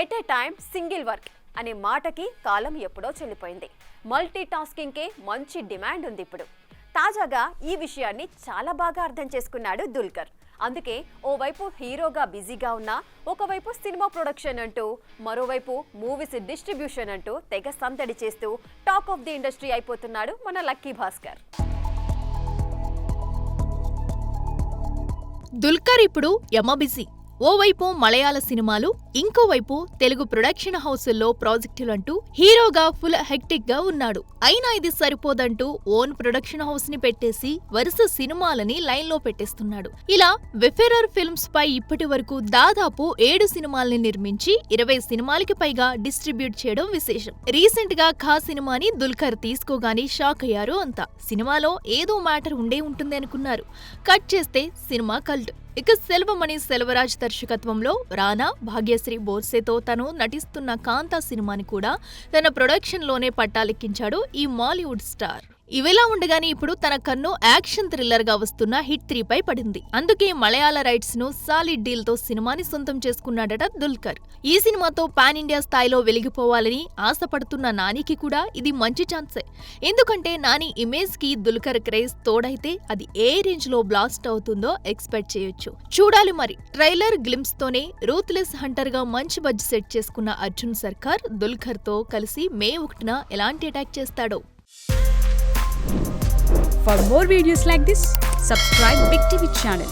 At a time single work అనే మాటకి కాలం ఎప్పుడో చెల్లిపోయింది. మల్టీ టాస్కింగ్కే మంచి డిమాండ్ ఉంది ఇప్పుడు. తాజాగా ఈ విషయాన్ని చాలా బాగా అర్థం చేసుకున్నాడు దుల్కర్. అందుకే ఓవైపు హీరోగా బిజీగా ఉన్నా, ఒకవైపు సినిమా ప్రొడక్షన్ అంటూ, మరోవైపు మూవీస్ డిస్ట్రిబ్యూషన్ అంటూ తెగ సందడి చేస్తూ టాక్ ఆఫ్ ది ఇండస్ట్రీ అయిపోతున్నాడు మన లక్కీ భాస్కర్. దుల్కర్ ఇప్పుడు యమ బిజీ. ఓవైపు మలయాళ సినిమాలు, ఇంకోవైపు తెలుగు ప్రొడక్షన్ హౌసుల్లో ప్రాజెక్టులంటూ హీరోగా ఫుల్ హెక్టిక్ గా ఉన్నాడు. అయినా ఇది సరిపోదంటూ ఓన్ ప్రొడక్షన్ హౌస్ ని పెట్టేసి వరుస సినిమాలని లైన్ లో పెట్టేస్తున్నాడు. ఇలా వెఫెరర్ ఫిల్మ్స్ పై ఇప్పటి వరకు దాదాపు 7 సినిమాల్ని నిర్మించి 20 సినిమాలకి పైగా డిస్ట్రిబ్యూట్ చేయడం విశేషం. రీసెంట్ గా ఖా సినిమాని దుల్కర్ తీసుకోగానే షాక్ అయ్యారు అంతా. సినిమాలో ఏదో మ్యాటర్ ఉండే ఉంటుంది అనుకున్నారు. కట్ చేస్తే సినిమా కల్ట్. ఇక సెల్వమణి సెల్వరాజ్ దర్శకత్వంలో రానా, భాగ్యశ్రీ బోర్సేతో తను నటిస్తున్న కాంతా సినిమాని కూడా తన ప్రొడక్షన్ లోనే పట్టాలెక్కించాడు ఈ మాలీవుడ్ స్టార్. ఇవిలా ఉండగానే ఇప్పుడు తన కన్ను యాక్షన్ థ్రిల్లర్ గా వస్తున్న హిట్ 3 పై పడింది. అందుకే మలయాళ రైట్స్ ను సాలిడ్ డీల్ తో సినిమాని సొంతం చేసుకున్నాడట దుల్కర్. ఈ సినిమాతో పాన్ ఇండియా స్థాయిలో వెలిగిపోవాలని ఆశపడుతున్న నానికి కూడా ఇది మంచి ఛాన్సే. ఎందుకంటే నాని ఇమేజ్ కి దుల్కర్ క్రేజ్ తోడైతే అది ఏ రేంజ్ లో బ్లాస్ట్ అవుతుందో ఎక్స్పెక్ట్ చేయొచ్చు. చూడాలి మరి. ట్రైలర్ గ్లింప్స్ తోనే రూత్లెస్ హంటర్ గా మంచి బడ్జ్ సెట్ చేసుకున్న అర్జున్ సర్కార్ దుల్కర్ తో కలిసి మే 1న ఎలాంటి అటాక్ చేస్తాడో. For more videos like this, subscribe Big TV channel.